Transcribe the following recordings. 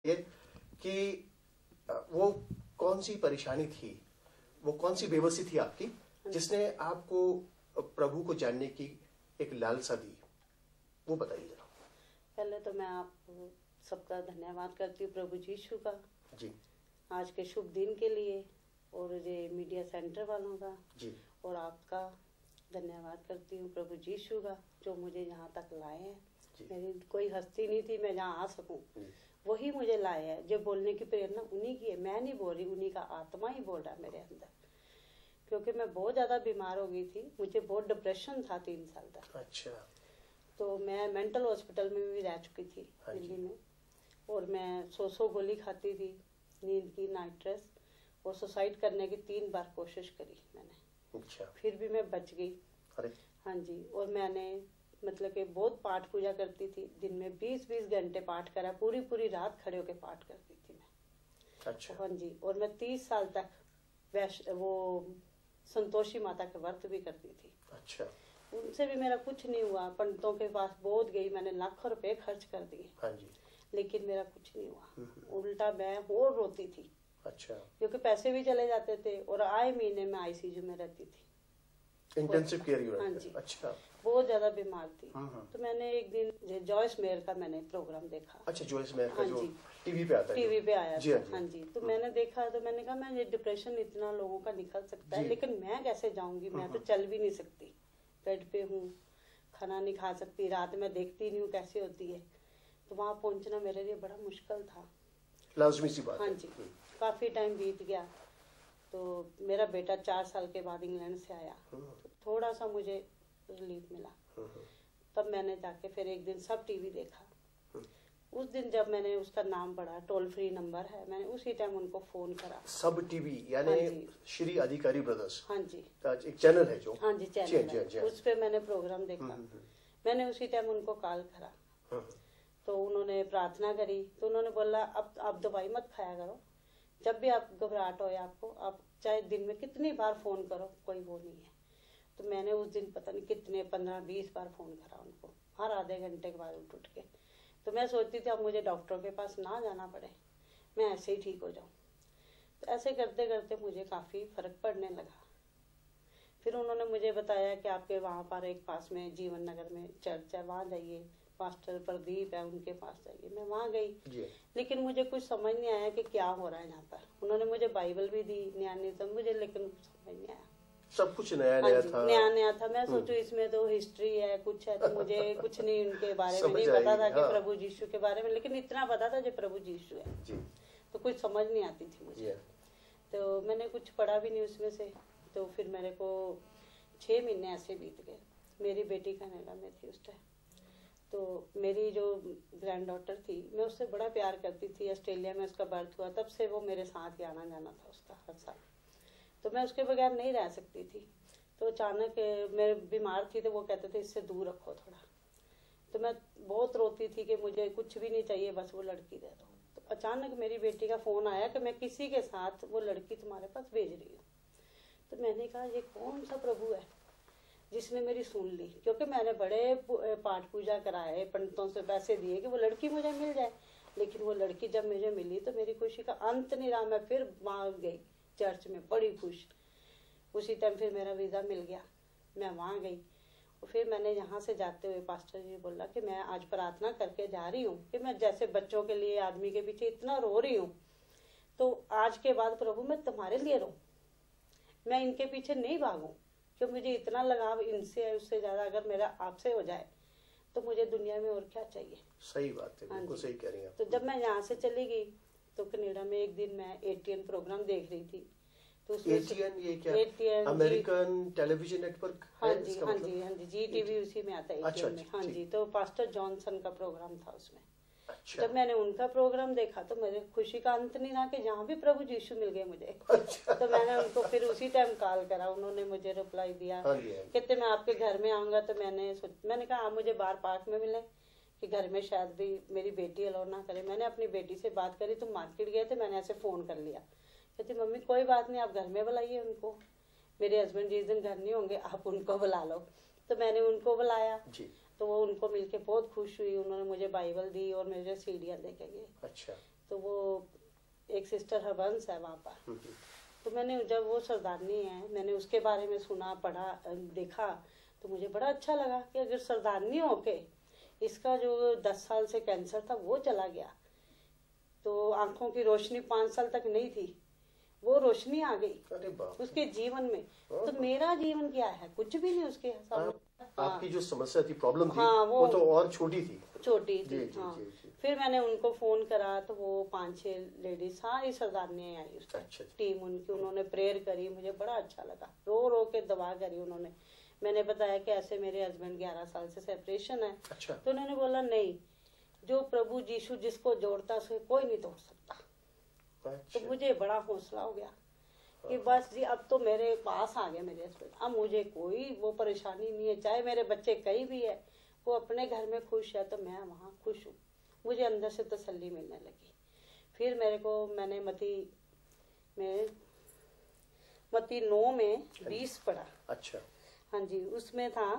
ये कि वो कौन सी परेशानी थी, वो कौन सी बेबसी थी आपकी जिसने आपको प्रभु को जानने की एक लालसा दी, वो बताइए जरा। पहले तो मैं आप सबका धन्यवाद करती हूँ प्रभु यीशु का जी, आज के शुभ दिन के लिए, और ये मीडिया सेंटर वालों का जी, और आपका धन्यवाद करती हूँ प्रभु यीशु का जो मुझे यहाँ तक लाए हैं। मेरी कोई हस्ती नहीं थी मैं जहाँ आ सकूँ, वही मुझे लाए हैं। जो बोलने की प्रेरणा उन्हीं की है, मैं नहीं बोल रही, उन्हीं का आत्मा ही बोल रहा है मेरे अंदर। क्योंकि मैं बहुत ज्यादा बीमार हो गई थी, मुझे बहुत डिप्रेशन था 3 साल तक। अच्छा। तो मैं मेंटल हॉस्पिटल में भी रह चुकी थी दिल्ली में, और मैं 100 गोली खाती थी, नींद की, नाइट्रेस, और सुसाइड करने की 3 बार कोशिश करी मैंने। अच्छा। फिर भी मैं बच गई। अरे। हाँ जी, और मैंने मतलब कि बहुत पाठ पूजा करती थी, दिन में 20-20 घंटे पाठ करा, पूरी पूरी रात खड़े होकर पाठ करती थी मैं। अच्छा। हाँ जी, और मैं 30 साल तक वो संतोषी माता के व्रत भी करती थी। अच्छा। उनसे भी मेरा कुछ नहीं हुआ, पंडितों के पास बहुत गई, मैंने लाखों रुपए खर्च कर दिए। हाँ जी। लेकिन मेरा कुछ नहीं हुआ, उल्टा मैं और रोती थी। अच्छा। क्योंकि पैसे भी चले जाते थे और आए महीने में आईसीयू में रहती थी, इंटेंसिव केयर यूनिट। हाँ जी। अच्छा। बहुत ज्यादा बीमार थी। तो मैंने एक दिन जॉयस मेयर का मैंने प्रोग्राम देखा। अच्छा, जॉयस मेयर का हाँ जो जी, टीवी पे आता है, टीवी पे आया जी, था। हाँ जी, तो मैंने देखा, तो मैंने कहा मैं ये डिप्रेशन इतना लोगों का निकल सकता है, लेकिन मैं कैसे जाऊंगी, मैं तो चल भी नहीं सकती, बेड पे हूँ, खाना नहीं खा सकती, रात में देखती नहीं हूँ कैसे होती है। तो वहाँ पहुंचना मेरे लिए बड़ा मुश्किल था, लाजमी सी बात। हाँ जी। काफी टाइम बीत गया, तो मेरा बेटा 4 साल के बाद इंग्लैंड से आया, तो थोड़ा सा मुझे रिलीफ मिला। तब मैंने जाके फिर एक दिन सब टीवी देखा। उस दिन जब मैंने उसका नाम पढ़ा, टोल फ्री नंबर है, मैंने उसी टाइम उनको फोन करा। सब टीवी यानी श्री अधिकारी ब्रदर्स। हाँ जी, एक चैनल है जो। हाँ जी, चैनल है, उस पे मैंने प्रोग्राम देखा। मैंने उसी टाइम उनको कॉल करा, तो उन्होंने प्रार्थना करी, तो उन्होंने बोला अब आप दवाई मत खाया करो, जब भी आप घबराहट हो आपको, आप चाहे दिन में कितनी बार फोन करो, कोई वो नहीं है। तो मैंने उस दिन पता नहीं कितने 15-20 बार फोन करा उनको, हर आधे घंटे के बाद उठ के। तो मैं सोचती थी अब मुझे डॉक्टर के पास ना जाना पड़े, मैं ऐसे ही ठीक हो जाऊं। तो ऐसे करते करते मुझे काफी फर्क पड़ने लगा। फिर उन्होंने मुझे बताया कि आपके वहाँ पर एक पास में जीवन नगर में चर्च है, वहाँ जाइए, पास्टर प्रदीप है, उनके पास जाइए। मैं वहाँ गई, लेकिन मुझे कुछ समझ नहीं आया कि क्या हो रहा है यहाँ पर। उन्होंने मुझे बाइबल भी दी, न्याय तो मुझे, लेकिन समझ नहीं आया, सब कुछ नया नया था। नया नया था। मैं सोचू इसमें तो हिस्ट्री है, कुछ है, तो मुझे कुछ नहीं उनके बारे में नहीं पता था कि प्रभु यीशु के बारे में, लेकिन इतना पता था जो प्रभु यीशु है जी। तो कुछ समझ नहीं आती थी मुझे, तो मैंने कुछ पढ़ा भी नहीं उसमें से। तो फिर मेरे को 6 महीने ऐसे बीत गए। मेरी बेटी कनाडा में थी उस टाइम, तो मेरी जो ग्रैंड डॉटर थी, मैं उससे बड़ा प्यार करती थी। ऑस्ट्रेलिया में उसका बर्थ हुआ, तब से वो मेरे साथ ही आना जाना था उसका हर साल, तो मैं उसके बगैर नहीं रह सकती थी। तो अचानक मैं बीमार थी, तो वो कहते थे इससे दूर रखो थोड़ा। तो मैं बहुत रोती थी कि मुझे कुछ भी नहीं चाहिए, बस वो लड़की दे दो। तो अचानक मेरी बेटी का फोन आया कि मैं किसी के साथ वो लड़की तुम्हारे पास भेज रही हूँ। तो मैंने कहा ये कौन सा प्रभु है जिसने मेरी सुन ली, क्योंकि मैंने बड़े पाठ पूजा कराए, पंडितों से पैसे दिए कि वो लड़की मुझे मिल जाए। लेकिन वो लड़की जब मुझे मिली तो मेरी खुशी का अंत नहीं रहा। मैं फिर वहाँ गई चर्च में, बड़ी खुश। उसी टाइम फिर मेरा वीज़ा मिल गया, मैं वहाँ गई। और फिर मैंने यहाँ से जाते हुए पास्टर जी बोला कि मैं आज प्रार्थना करके जा रही हूँ कि मैं जैसे बच्चों के लिए आदमी के पीछे इतना रो रही हूँ, तो आज के बाद प्रभु मैं तुम्हारे लिए रो, मैं इनके पीछे नहीं भागूं, क्योंकि मुझे इतना लगाव इनसे है, उससे ज्यादा अगर मेरा आपसे हो जाए तो मुझे दुनिया में और क्या चाहिए। सही बात है, बिल्कुल सही कह रही हैं आप। तो जब मैं यहाँ से चली गई तो कनाडा में एक दिन मैं ATN प्रोग्राम देख रही थी। तो ATN ये क्या? ATN American television network? हाँ जी, हाँ जी, हाँ जी, GTV उसी में आता है ATN अच्छा, में। हाँ जी, तो पास्टर जॉनसन का प्रोग्राम था उसमें। अच्छा। जब मैंने उनका प्रोग्राम देखा तो मेरे खुशी का अंत नहीं रहा कि जहाँ भी प्रभु यीशु मिल गए मुझे। अच्छा। तो मैंने उनको फिर उसी टाइम कॉल करा, उन्होंने मुझे रिप्लाई दिया कहते मैं आपके घर में आऊंगा। तो मैंने कहा आप मुझे बाहर पार्क में मिले कि घर में शायद भी मेरी बेटी अलाउ ना करे। मैंने अपनी बेटी से बात करी, तुम मार्केट गए थे, मैंने ऐसे फोन कर लिया। कहती मम्मी कोई बात नहीं, आप घर में बुलाइए उनको, मेरे हस्बैंड जिस दिन घर नहीं होंगे आप उनको बुला लो। तो मैंने उनको बुलाया तो वो उनको मिलके बहुत खुश हुई। उन्होंने मुझे बाइबल दी और मेरे सीढ़ियाँ लेके गए। अच्छा। तो वो एक सिस्टर हरबंस है वहाँ पर। तो मैंने जब वो सरदारनी है, मैंने उसके बारे में सुना, पढ़ा, देखा, तो मुझे बड़ा अच्छा लगा कि अगर सरदारनी होके इसका जो 10 साल से कैंसर था वो चला गया, तो आंखों की रोशनी 5 साल तक नहीं थी, वो रोशनी आ गई उसके जीवन में। तो मेरा जीवन क्या है, कुछ भी नहीं उसके सामने। आपकी जो समस्या थी, प्रॉब्लम थी, हाँ, वो तो और छोटी थी। हाँ। फिर मैंने उनको फोन करा तो वो 5-6 लेडीज सारी सरदारनियां आई उसकी। अच्छा। टीम उनकी, उन्होंने प्रेयर करी, मुझे बड़ा अच्छा लगा। रो रो के दवा करी उन्होंने। मैंने बताया कि ऐसे मेरे हस्बैंड 11 साल से सेपरेशन है। अच्छा। तो उन्होंने बोला नहीं, जो प्रभु यीशु जिसको जोड़ता उसे कोई नहीं तोड़ सकता। अच्छा। तो मुझे बड़ा हौसला हो गया कि बस जी अब तो मेरे पास आ गया मेरे हस्बैंड, अब मुझे कोई वो परेशानी नहीं है। चाहे मेरे बच्चे कहीं भी है, वो अपने घर में खुश है तो मैं वहाँ खुश हूँ। मुझे अंदर से तसल्ली मिलने लगी। फिर मैंने मती 9 में 20 पढ़ा। अच्छा। हाँ जी, उसमें था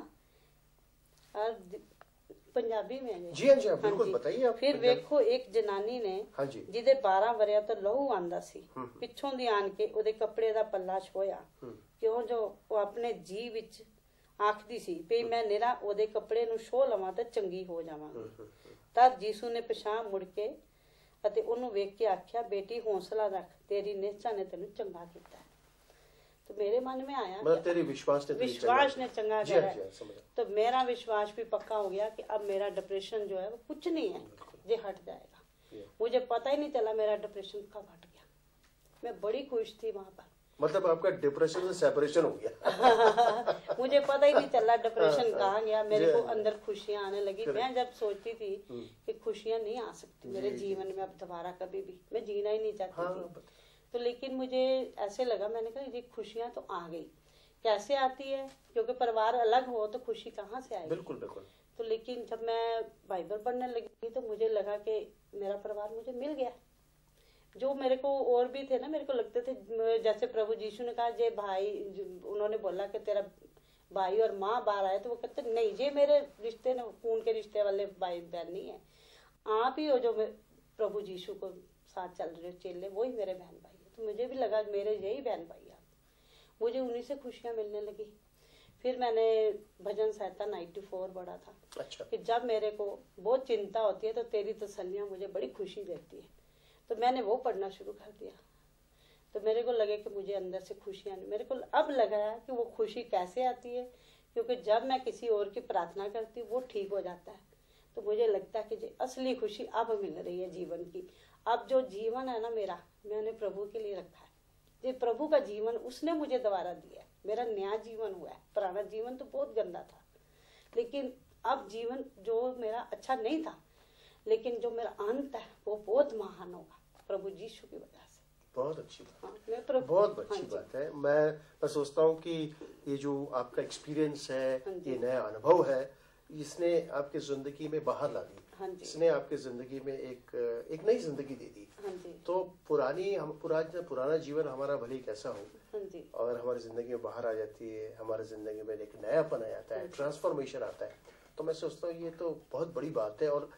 पंजाबी में। जी हाँ, बिल्कुल बताइए आप। फिर वेखो एक जनानी ने, हाँ जी, जिदे 12 वरिया तो लहू आंदा सी, पिछों दी आन के ओदे कपड़े दा पल्ला छोया, क्यों जो वो अपने जी विच आखदी सी भी मैं निरा ओदे कपड़े नूं छोह लवां ते चंगी हो जावांगी। तद यीशु ने पिछां मुड़ के ਅਤੇ ਉਹਨੂੰ ਵੇਖ के आख्या, बेटी हौसला रख, तेरी निश्चा ने तेनू चंगा कीता है। तो मेरे मन में आया तेरे विश्वास ने चंगा करा। तो मेरा विश्वास भी पक्का हो गया कि अब मेरा डिप्रेशन जो है वो कुछ नहीं है, ये हट जाएगा। मुझे पता ही नहीं चला मेरा डिप्रेशन कब हट गया। मैं बड़ी खुश थी वहाँ पर। मतलब आपका डिप्रेशन से सेपरेशन हो गया। मुझे पता ही नहीं चला डिप्रेशन कहाँ गया। मेरे को अंदर खुशियाँ आने लगी। मैं जब सोचती थी कि खुशियाँ नहीं आ सकती मेरे जीवन में अब दोबारा कभी भी, मैं जीना ही नहीं चाहती थी। तो लेकिन मुझे ऐसे लगा, मैंने कहा ये खुशियाँ तो आ गई। कैसे आती है, क्योंकि परिवार अलग हो तो खुशी कहाँ से आएगी। बिल्कुल बिल्कुल। तो लेकिन जब मैं बाइबल पढ़ने लगी तो मुझे लगा कि मेरा परिवार मुझे मिल गया। जो मेरे को और भी थे ना, मेरे को लगते थे जैसे प्रभु यीशु ने कहा जे भाई, उन्होंने बोला कि तेरा भाई और माँ बाहर आए, तो वो कहते नहीं ये मेरे रिश्ते ने खून के रिश्ते वाले भाई बहन नहीं है, आप ही हो जो प्रभु यीशु को साथ चल रहे हो चेले, वही मेरे बहन भाई है। तो मुझे भी लगा मेरे यही बहन भाई है। मुझे उन्हीं से खुशियाँ मिलने लगी। फिर मैंने भजन संहिता 94 पढ़ा था। अच्छा। कि जब मेरे को बहुत चिंता होती है तो तेरी तसल्लियाँ मुझे बड़ी खुशी देती है। तो मैंने वो पढ़ना शुरू कर दिया। तो मेरे को लगे कि मुझे अंदर से खुशियाँ नहीं, मेरे को अब लगा है कि वो खुशी कैसे आती है, क्योंकि जब मैं किसी और की प्रार्थना करती हूँ वो ठीक हो जाता है। तो मुझे लगता है कि असली खुशी अब मिल रही है जीवन की। अब जो जीवन है ना मेरा, मैंने प्रभु के लिए रखा है। ये प्रभु का जीवन उसने मुझे दोबारा दिया है। मेरा नया जीवन हुआ है। पुराना जीवन तो बहुत गंदा था, लेकिन अब जीवन जो मेरा अच्छा नहीं था, लेकिन जो मेरा अंत है वो बहुत महान होगा प्रभु यीशु की वजह से। बहुत अच्छी बात। बहुत अच्छी बात है। मैं सोचता हूँ कि ये जो आपका एक्सपीरियंस है, ये नया अनुभव है, इसने आपके जिंदगी में बाहर ला दी। इसने आपके जिंदगी में एक नई जिंदगी दे दी। तो पुराना जीवन हमारा भले ही कैसा हो, और हमारी जिंदगी में बाहर आ जाती है, हमारी जिंदगी में एक नयापन आ जाता है, ट्रांसफॉर्मेशन आता है। तो मैं सोचता हूँ ये तो बहुत बड़ी बात है। और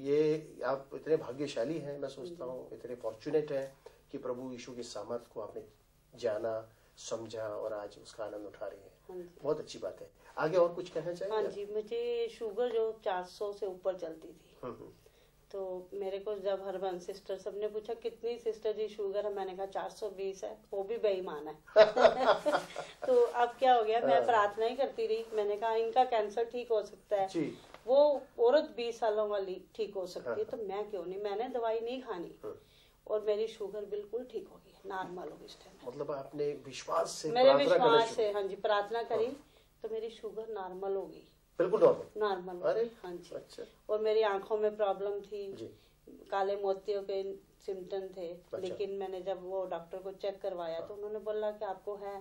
ये आप इतने भाग्यशाली हैं, मैं सोचता हूँ इतने फॉर्चुनेट हैं कि प्रभु यीशु के सामर्थ को आपने जाना, समझा और आज उसका आनंद उठा रही है। बहुत अच्छी बात है। आगे और कुछ कहना चाहिए? हाँ जी, मुझे शुगर जो 400 से ऊपर चलती थी। तो मेरे को जब हरबंस सिस्टर सबने पूछा कितनी सिस्टर जी शुगर है, मैंने कहा 420 है, वो भी बेईमान है। तो अब क्या हो गया, मैं प्रार्थना ही करती रही। मैंने कहा इनका कैंसर ठीक हो सकता है, वो औरत 20 सालों वाली ठीक हो सकती है, तो मैं क्यों नहीं। मैंने दवाई नहीं खानी और मेरी शुगर बिल्कुल ठीक हो गई, नॉर्मल हो गई इस टाइम। मतलब आपने विश्वास से, मेरे विश्वास से, हाँ जी, प्रार्थना करी तो मेरी शुगर नॉर्मल हो गई, बिल्कुल नॉर्मल। अरे हाँ जी। अच्छा। और मेरी आंखों में प्रॉब्लम थी, काले मोतियों के सिम्टम थे। अच्छा। लेकिन मैंने जब वो डॉक्टर को चेक करवाया तो उन्होंने बोला कि आपको है,